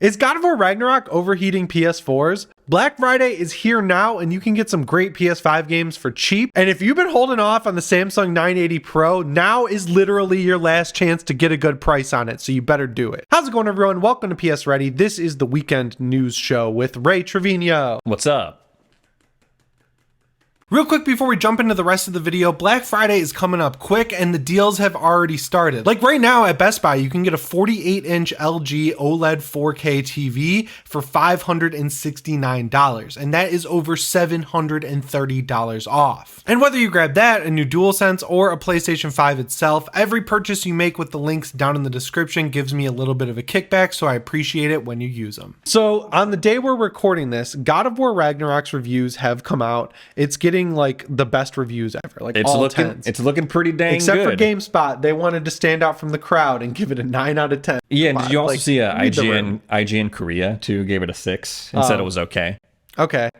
Is God of War Ragnarok overheating PS4s? Black Friday is here now, and you can get some great PS5 games for cheap. And if you've been holding off on the Samsung 980 Pro, now is literally your last chance to get a good price on it, so you better do it. How's it going, everyone? Welcome to PSReady. This is the weekend news show with Ray Trevino. What's up? Real quick before we jump into the rest of the video, Black Friday is coming up quick and the deals have already started. Like right now at Best Buy, you can get a 48-inch LG OLED 4K TV for $569, and that is over $730 off. And whether you grab that, a new DualSense, or a PlayStation 5 itself, every purchase you make with the links down in the description gives me a little bit of a kickback, so I appreciate it when you use them. So on the day we're recording this, God of War Ragnarok's reviews have come out. It's getting like the best reviews ever, like it's looking pretty dang except good. For GameSpot, they wanted to stand out from the crowd and give it a 9 out of 10. Yeah, and did you also see IGN Korea too gave it a 6 and said it was okay. Okay.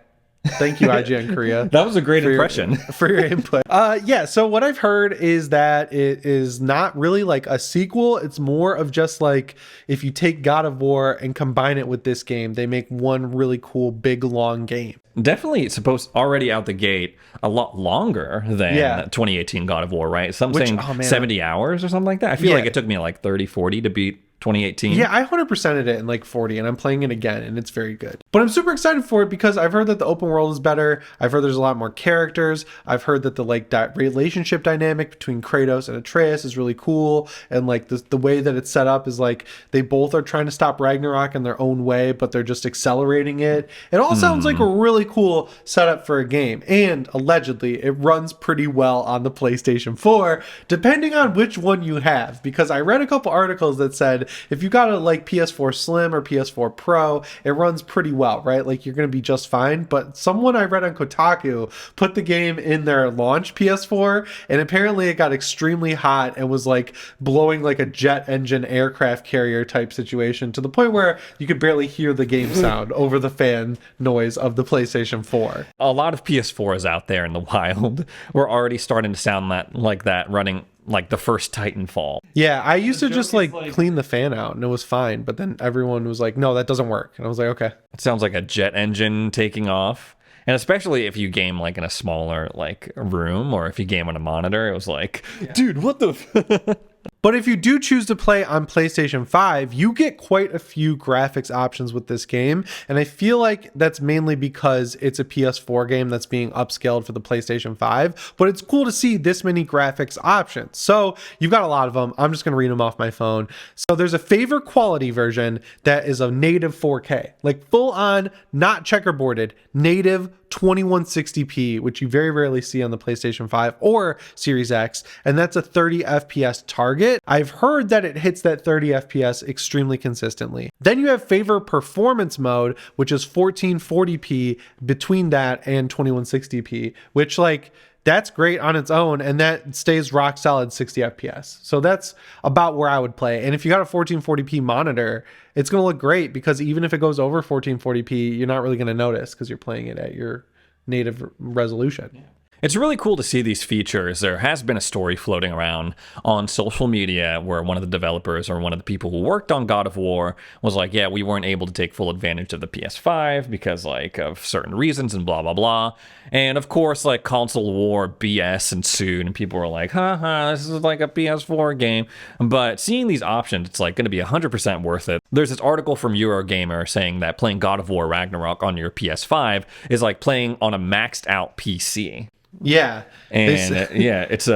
Thank you, IGN Korea. That was a great impression. For your input. Yeah, so what I've heard is that it is not really like a sequel. It's more of just like if you take God of War and combine it with this game, they make one really cool, big, long game. Definitely supposed already out the gate a lot longer than 2018 God of War, right? Some saying 70 hours or something like that. I feel like it took me like 30, 40 to beat 2018. Yeah, I 100%ed it in like 40 and I'm playing it again and it's very good. But I'm super excited for it because I've heard that the open world is better. I've heard there's a lot more characters. I've heard that the like relationship dynamic between Kratos and Atreus is really cool. And like the way that it's set up is like they both are trying to stop Ragnarok in their own way, but they're just accelerating it. It all sounds like a really cool setup for a game. And allegedly it runs pretty well on the PlayStation 4, depending on which one you have. Because I read a couple articles that said if you got a like PS4 Slim or PS4 Pro, it runs pretty well, right? Like you're going to be just fine. But someone I read on Kotaku put the game in their launch PS4 and apparently it got extremely hot and was like blowing like a jet engine aircraft carrier type situation to the point where you could barely hear the game sound over the fan noise of the PlayStation 4. A lot of PS4s out there in the wild were already starting to sound like that running like the first Titanfall. Yeah, I used to just like clean the fan out and it was fine, but then everyone was like, no, that doesn't work. And I was like, okay. It sounds like a jet engine taking off. And especially if you game like in a smaller like room or if you game on a monitor, it was like, dude, what the But if you do choose to play on PlayStation 5, you get quite a few graphics options with this game. And I feel like that's mainly because it's a PS4 game that's being upscaled for the PlayStation 5. But it's cool to see this many graphics options. So you've got a lot of them. I'm just going to read them off my phone. So there's a favor quality version that is a native 4K, like full on, not checkerboarded, native 2160p, which you very rarely see on the PlayStation 5 or Series X, and that's a 30 FPS target. I've heard that it hits that 30 FPS extremely consistently. Then you have favor performance mode, which is 1440p between that and 2160p, which like that's great on its own, and that stays rock solid 60 FPS. So that's about where I would play. And if you got a 1440p monitor, it's going to look great because even if it goes over 1440p, you're not really going to notice because you're playing it at your native resolution. Yeah. It's really cool to see these features. There has been a story floating around on social media where one of the developers or one of the people who worked on God of War was like, yeah, we weren't able to take full advantage of the PS5 because like of certain reasons and blah, blah, blah. And of course, like console war BS ensued and people were like, haha, this is like a PS4 game. But seeing these options, it's like going to be 100% worth it. There's this article from Eurogamer saying that playing God of War Ragnarok on your PS5 is like playing on a maxed out PC. Yeah, and it's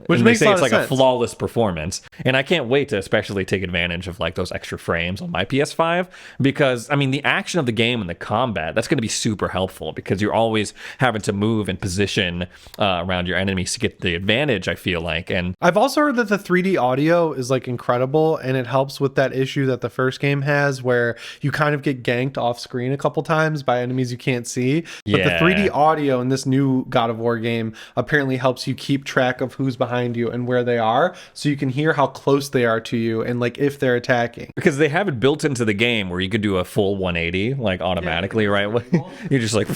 which makes sense. A flawless performance, and I can't wait to especially take advantage of like those extra frames on my PS5 because I mean the action of the game and the combat, that's going to be super helpful because you're always having to move and position around your enemies to get the advantage, I feel like. And I've also heard that the 3D audio is like incredible and it helps with that issue that the first game has where you kind of get ganked off screen a couple times by enemies you can't see, but the 3D audio in this new God of War game apparently helps you keep track of who's behind you and where they are so you can hear how close they are to you and like if they're attacking, because they have it built into the game where you could do a full 180 like automatically, right? You're just like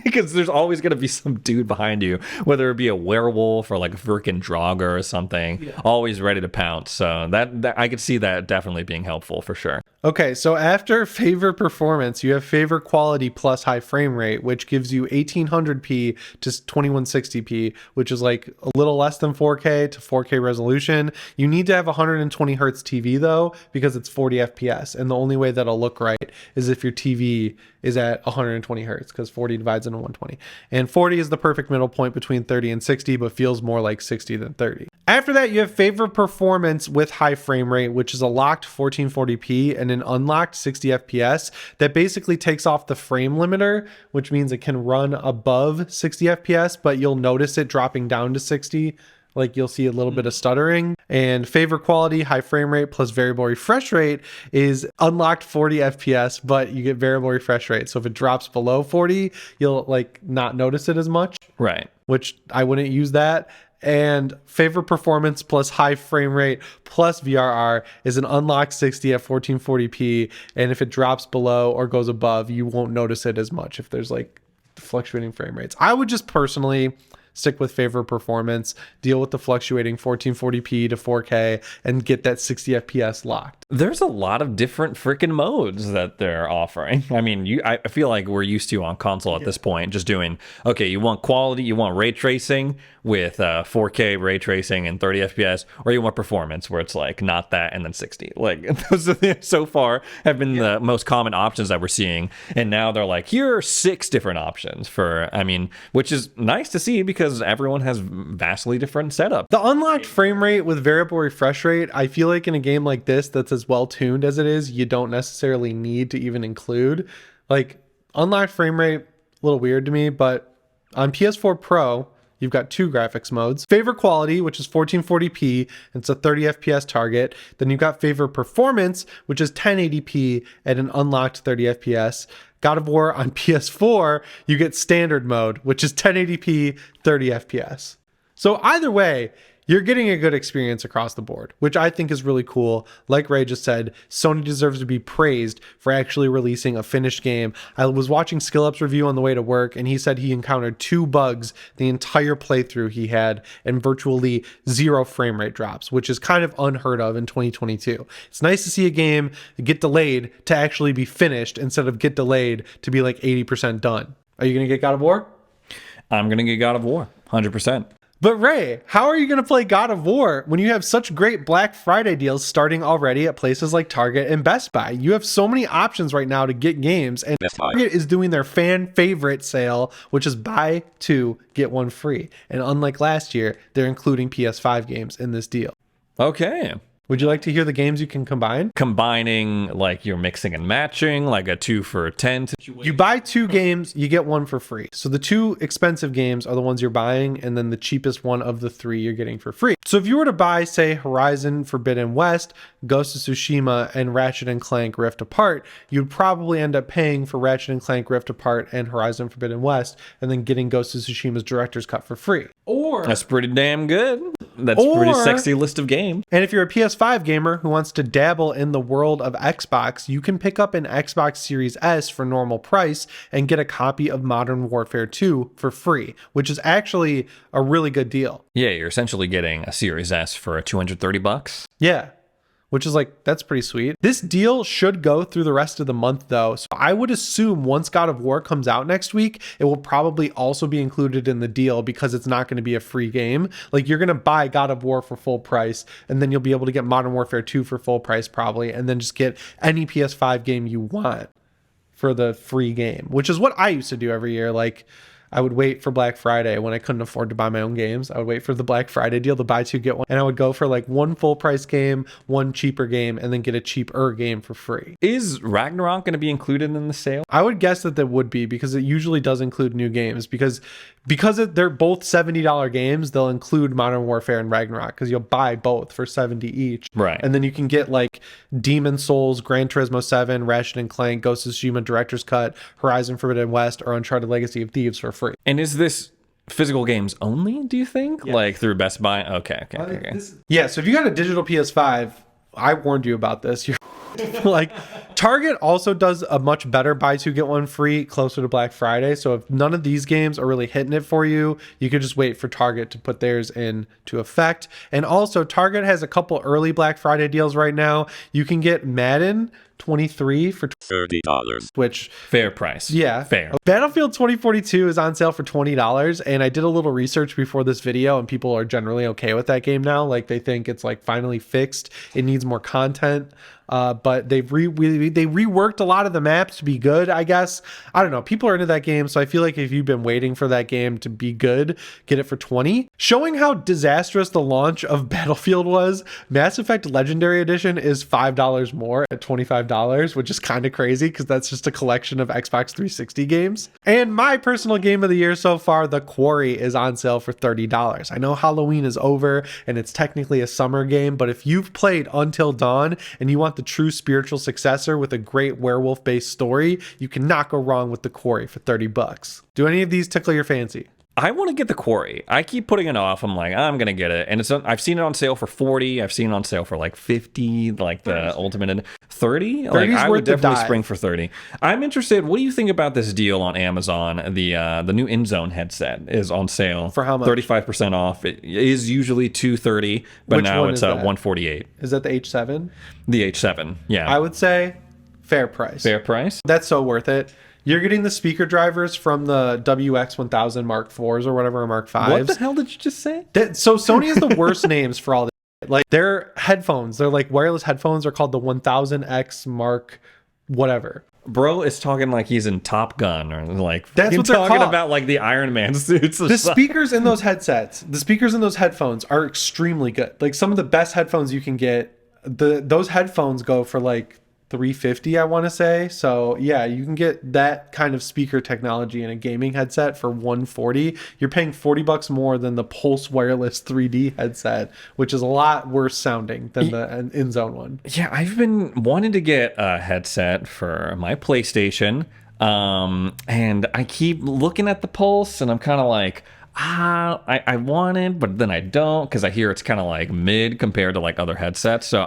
because there's always going to be some dude behind you, whether it be a werewolf or like a freaking Draugr or something, always ready to pounce. So that I could see that definitely being helpful for sure. Okay, so after favorite performance, you have favorite quality plus high frame rate, which gives you 1800p to 2160p, which is like a little less than 4K to 4K resolution. You need to have 120 hertz TV though, because it's 40 FPS. And the only way that'll look right is if your TV is at 120 hertz, because 40 divides into 120. And 40 is the perfect middle point between 30 and 60, but feels more like 60 than 30. After that, you have favorite performance with high frame rate, which is a locked 1440p and an unlocked 60 FPS that basically takes off the frame limiter, which means it can run above 60 FPS, but you'll notice it dropping down to 60. Like you'll see a little bit of stuttering. And favorite quality, high frame rate plus variable refresh rate is unlocked 40 FPS, but you get variable refresh rate. So if it drops below 40, you'll like not notice it as much. Right. Which I wouldn't use that. And favorite performance plus high frame rate plus VRR is an unlocked 60 at 1440p. And if it drops below or goes above, you won't notice it as much if there's like fluctuating frame rates. I would just personally stick with favorite performance, deal with the fluctuating 1440p to 4K, and get that 60 FPS locked. There's a lot of different freaking modes that they're offering. I mean, I feel like we're used to on console at this point, just doing, okay, you want quality, you want ray tracing with 4K ray tracing and 30 FPS, or you want performance where it's like not that and then 60. Like those so far have been the most common options that we're seeing. And now they're like, here are 6 different options for, I mean, which is nice to see because everyone has vastly different setup. The unlocked frame rate with variable refresh rate, I feel like in a game like this that's as well tuned as it is, you don't necessarily need to even include. Like unlocked frame rate, a little weird to me, but on PS4 Pro, you've got 2 graphics modes. Favorite quality, which is 1440p, and it's a 30 FPS target. Then you've got favorite performance, which is 1080p at an unlocked 30 FPS. God of War on PS4, you get standard mode, which is 1080p, 30 FPS. So either way, you're getting a good experience across the board, which I think is really cool. Like Ray just said, Sony deserves to be praised for actually releasing a finished game. I was watching SkillUp's review on the way to work, and he said he encountered 2 bugs the entire playthrough he had and virtually 0 frame rate drops, which is kind of unheard of in 2022. It's nice to see a game get delayed to actually be finished instead of get delayed to be like 80% done. Are you going to get God of War? I'm going to get God of War, 100%. But Ray, how are you going to play God of War when you have such great Black Friday deals starting already at places like Target and Best Buy? You have so many options right now to get games, and Target is doing their fan favorite sale, which is buy 2, get 1 free. And unlike last year, they're including PS5 games in this deal. Okay. Would you like to hear the games you can combine? Combining, like you're mixing and matching, like a 2 for 10 situation. You buy 2 games, you get 1 for free. So the 2 expensive games are the ones you're buying, and then the cheapest one of the 3 you're getting for free. So if you were to buy, say, Horizon Forbidden West, Ghost of Tsushima, and Ratchet & Clank Rift Apart, you'd probably end up paying for Ratchet & Clank Rift Apart and Horizon Forbidden West, and then getting Ghost of Tsushima's Director's Cut for free. Or that's pretty damn good. That's a pretty sexy list of games. And if you're a PS5 gamer who wants to dabble in the world of Xbox, you can pick up an Xbox Series S for normal price and get a copy of Modern Warfare 2 for free, which is actually a really good deal. Yeah, you're essentially getting a Series S for $230. Yeah. Which is like, that's pretty sweet. This deal should go through the rest of the month though. So I would assume once God of War comes out next week, it will probably also be included in the deal because it's not going to be a free game. Like you're going to buy God of War for full price, and then you'll be able to get Modern Warfare 2 for full price probably, and then just get any PS5 game you want for the free game, which is what I used to do every year. Like I would wait for Black Friday when I couldn't afford to buy my own games. I would wait for the Black Friday deal to buy 2, get 1. And I would go for like 1 full price game, 1 cheaper game, and then get a cheaper game for free. Is Ragnarok going to be included in the sale? I would guess that they would be, because it usually does include new games. Because they're both $70 games, they'll include Modern Warfare and Ragnarok, because you'll buy both for $70 each. Right. And then you can get like Demon Souls, Gran Turismo 7, Ratchet & Clank, Ghost of Tsushima Director's Cut, Horizon Forbidden West, or Uncharted Legacy of Thieves for free. And is this physical games only, do you think? Yeah. Like through Best Buy? Okay. Yeah, so if you got a digital PS5, I warned you about this. You're like, Target also does a much better buy 2 get 1 free closer to Black Friday. So if none of these games are really hitting it for you, you could just wait for Target to put theirs into effect. And also Target has a couple early Black Friday deals right now. You can get Madden $23 for $30. which Fair price. yeah, Fair. Battlefield 2042 is on sale for $20, and I did a little research before this video, and people are generally okay with that game now. Like, they think it's like finally fixed. It needs more content. But they reworked a lot of the maps to be good, I guess. I don't know. People are into that game, so I feel like if you've been waiting for that game to be good, get it for $20. Showing how disastrous the launch of Battlefield was, Mass Effect Legendary Edition is $5 more at $25, which is kind of crazy because that's just a collection of Xbox 360 games. And my personal game of the year so far, The Quarry, is on sale for $30. I know Halloween is over and it's technically a summer game, but if you've played Until Dawn and you want the true spiritual successor with a great werewolf based story, you cannot go wrong with The Quarry for $30. Do any of these tickle your fancy? I want to get The Quarry. I keep putting it off. I'm like, I'm gonna get it, and I've seen it on sale for $40. I've seen it on sale for like $50, like the ultimate, and $30. Like, I would definitely spring for $30. I'm interested. What do you think about this deal on Amazon? The new InZone headset is on sale for how much? 35% off. It is usually $230, but now it's $148. Is that the H7? The H7. Yeah. I would say fair price. Fair price. That's so worth it. You're getting the speaker drivers from the WX1000 Mark IVs or whatever, Mark Vs. What the hell did you just say? So Sony has the worst names for all this. Like, their headphones, they're like wireless headphones, are called the 1000X Mark whatever. Bro is talking like he's in Top Gun, or like that's what they're talking called. about, like the Iron Man suits. The speakers in those headsets, the speakers in those headphones are extremely good. Like, some of the best headphones you can get. Those headphones go for like $350, I want to say. So yeah, you can get that kind of speaker technology in a gaming headset for $140. You're paying $40 more than the Pulse Wireless 3D headset, which is a lot worse sounding than the InZone one. Yeah, I've been wanting to get a headset for my PlayStation, and I keep looking at the Pulse, and I'm kind of like, I want it, but then I don't, because I hear it's kind of like mid compared to like other headsets. So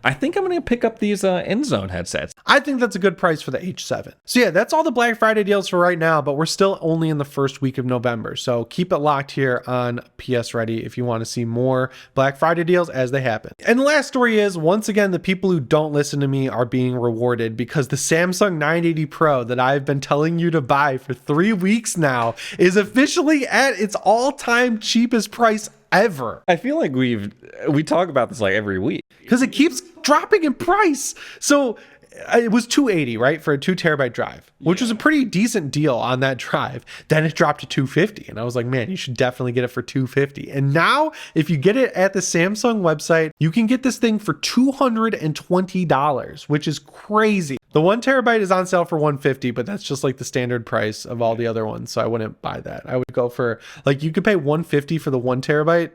I think I'm going to pick up these InZone headsets. I think that's a good price for the H7. So yeah, that's all the Black Friday deals for right now, but we're still only in the first week of November. So keep it locked here on PSReady if you want to see more Black Friday deals as they happen. And the last story is, once again, the people who don't listen to me are being rewarded, because the Samsung 980 Pro that I've been telling you to buy for 3 weeks now is officially at its all-time cheapest price ever. I feel like we talk about this like every week because it keeps dropping in price. So it was $280, right, for a 2 terabyte drive, which was a pretty decent deal on that drive. Then it dropped to $250, and I was like, man, you should definitely get it for $250. And now, if you get it at the Samsung website, you can get this thing for $220, which is crazy. The 1 terabyte is on sale for $150, but that's just like the standard price of all the other ones, so I wouldn't buy that. I would go for, like, you could pay $150 for the 1 terabyte,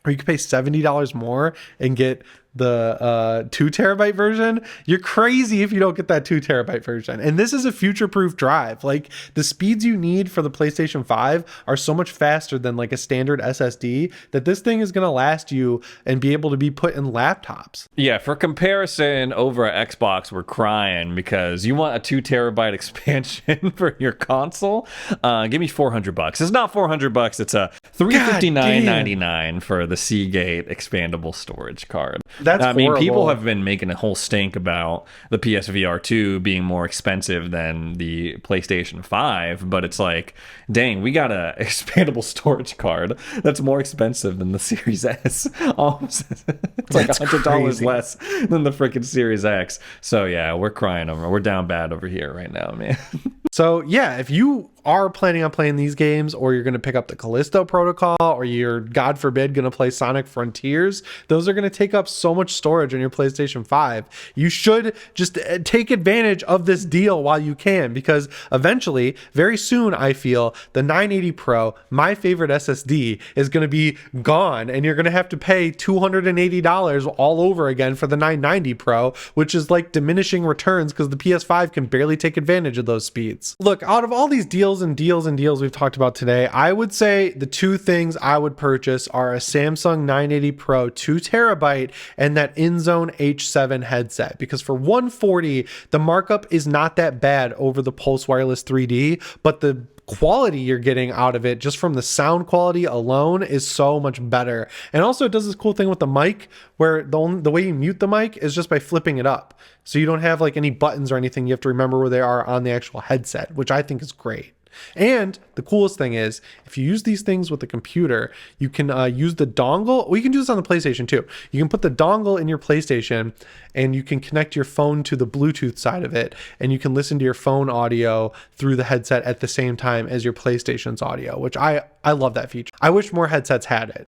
or you could pay $70 more and get the 2 terabyte version. You're crazy if you don't get that 2 terabyte version. And this is a future-proof drive. Like, the speeds you need for the PlayStation 5 are so much faster than like a standard SSD that this thing is going to last you and be able to be put in laptops. Yeah, for comparison, over at Xbox, we're crying because you want a 2 terabyte expansion for your console. Give me $400. It's not $400. It's a $359.99 for the Seagate expandable storage card. That's I mean, horrible. people have been making a whole stink about the PSVR 2 being more expensive than the PlayStation 5, but it's like, dang, we got a expandable storage card that's more expensive than the Series S. It's like $100 less than the freaking Series X. So yeah, we're crying over. We're down bad over here right now, man. So yeah, if you are planning on playing these games, or you're going to pick up the Callisto Protocol, or you're, God forbid, going to play Sonic Frontiers, those are going to take up so much storage on your PlayStation 5. You should just take advantage of this deal while you can, because eventually, very soon, I feel, the 980 Pro, my favorite SSD, is going to be gone, and you're going to have to pay $280 all over again for the 990 Pro, which is like diminishing returns because the PS5 can barely take advantage of those speeds. Look, out of all these deals we've talked about today, I would say the two things I would purchase are a Samsung 980 Pro 2 terabyte and that InZone H7 headset, because for $140, the markup is not that bad over the Pulse Wireless 3D, but the quality you're getting out of it just from the sound quality alone is so much better. And also it does this cool thing with the mic where the way you mute the mic is just by flipping it up. So you don't have like any buttons or anything. You have to remember where they are on the actual headset, which I think is great. And the coolest thing is, if you use these things with the computer, you can use the dongle. Well, you can do this on the PlayStation too. You can put the dongle in your PlayStation and you can connect your phone to the Bluetooth side of it, and you can listen to your phone audio through the headset at the same time as your PlayStation's audio, which I love that feature. I wish more headsets had it.